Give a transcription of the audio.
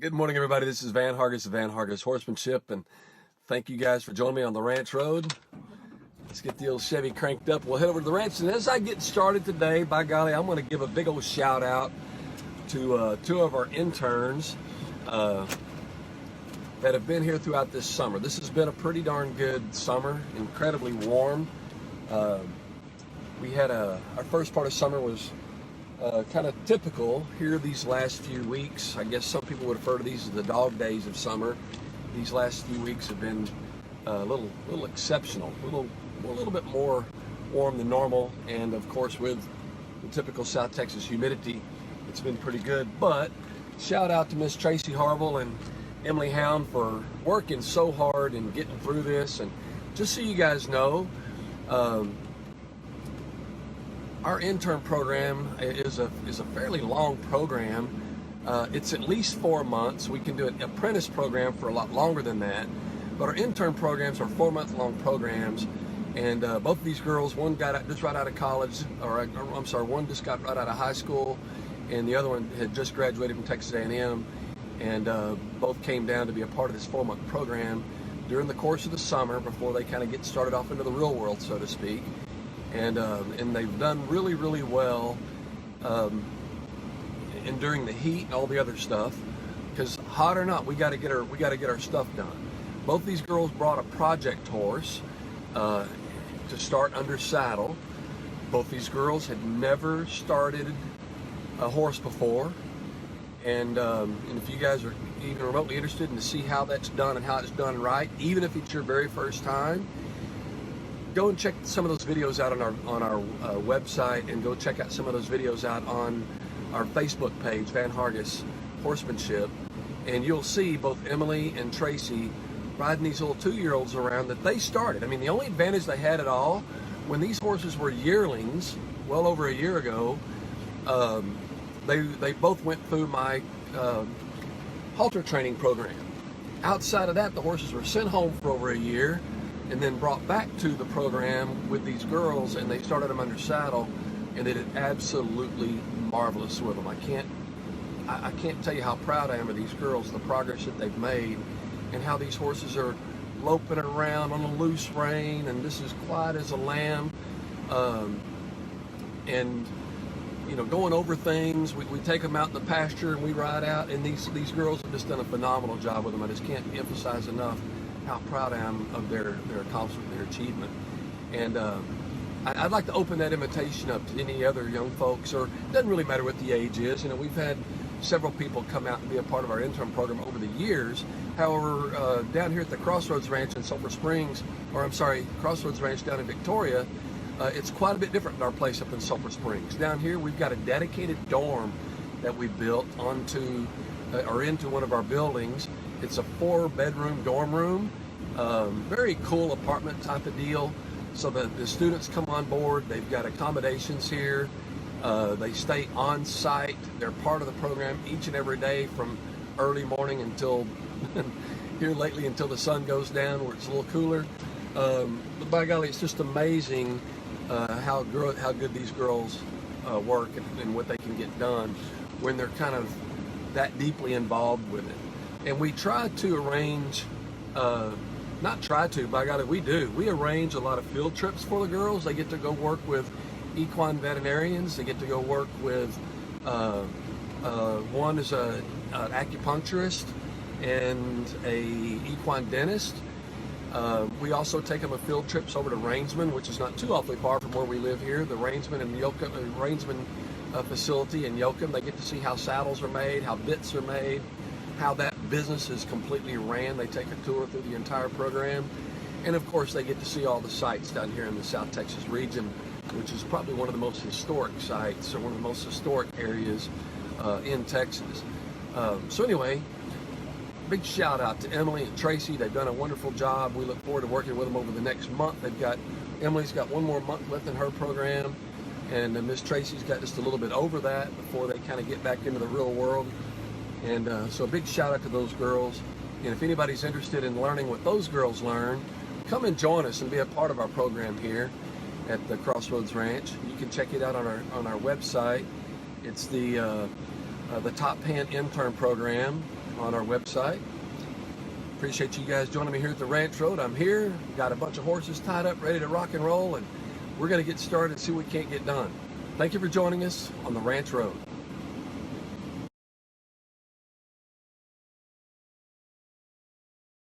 Good morning, everybody. This is Hargis of Hargis Horsemanship, and thank you guys for joining me on the ranch road. Let's get the old Chevy cranked up. We'll head over to the ranch, and as I get started today, by golly, I'm going to give a big old shout out to two of our interns that have been here throughout this summer. This has been a pretty darn good summer, incredibly warm. We had our first part of summer was kind of typical here these last few weeks. I guess some people would refer to these as the dog days of summer. These last few weeks have been a little exceptional, a little bit more warm than normal, and of course with the typical South Texas humidity, it's been pretty good. But shout out to Miss Tracie Harvill and Emily Haun for working so hard and getting through this. And just so you guys know, our intern program is a fairly long program. It's at least 4 months. We can do an apprentice program for a lot longer than that, but our intern programs are 4-month-long programs. And both of these girls, one got just right out of college, one just got right out of high school, and the other one had just graduated from Texas A&M, and both came down to be a part of this 4-month program during the course of the summer before they kind of get started off into the real world, so to speak. And they've done really, really well enduring the heat and all the other stuff. Because hot or not, we got to get our stuff done. Both these girls brought a project horse to start under saddle. Both these girls had never started a horse before, and if you guys are even remotely interested in to see how that's done and how it's done right, even if it's your very first time, go and check some of those videos out on our website, and go check out some of those videos out on our Facebook page, Hargis Horsemanship, and you'll see both Emily and Tracie riding these little 2-year-olds around that they started. I mean, the only advantage they had at all, when these horses were yearlings, well over a year ago, they both went through my halter training program. Outside of that, the horses were sent home for over a year, and then brought back to the program with these girls, and they started them under saddle, and they did absolutely marvelous with them. I can't tell you how proud I am of these girls, the progress that they've made, and how these horses are loping around on a loose rein, and this is quiet as a lamb, and you know, going over things. We take them out in the pasture and we ride out, and these girls have just done a phenomenal job with them. I just can't emphasize enough how proud I am of their accomplishment, their achievement. And I'd like to open that invitation up to any other young folks, or it doesn't really matter what the age is. You know, we've had several people come out and be a part of our intern program over the years. However, down here at the Crossroads Ranch in Sulphur Springs, Crossroads Ranch down in Victoria, it's quite a bit different than our place up in Sulphur Springs. Down here, we've got a dedicated dorm that we built into one of our buildings. It's a 4-bedroom dorm room, very cool apartment type of deal. So the students come on board, they've got accommodations here, they stay on site, they're part of the program each and every day from early morning until, here lately, until the sun goes down where it's a little cooler. But by golly, it's just amazing how good these girls work and what they can get done when they're kind of that deeply involved with it. And we try to arrange, we arrange a lot of field trips for the girls. They get to go work with equine veterinarians. They get to go work with, one is an acupuncturist and a equine dentist. We also take them on field trips over to Rainsman, which is not too awfully far from where we live here, the Rainsman facility in Yoakum. They get to see how saddles are made, how bits are made, how that business is completely ran. They take a tour through the entire program, and of course they get to see all the sites down here in the South Texas region, which is probably one of the most historic sites, or one of the most historic areas in Texas. So anyway, big shout out to Emily and Tracie. They've done a wonderful job. We look forward to working with them over the next month. Emily's got 1 more month left in her program, and Miss Tracie's got just a little bit over that before they kind of get back into the real world. And so a big shout out to those girls. And if anybody's interested in learning what those girls learn, come and join us and be a part of our program here at the Crossroads Ranch. You can check it out on our website. It's the Top Hand Intern program. on our website. Appreciate you guys joining me here at the Ranch Road. I'm here, got a bunch of horses tied up, ready to rock and roll, and we're going to get started and see what we can't get done. Thank you for joining us on the Ranch Road.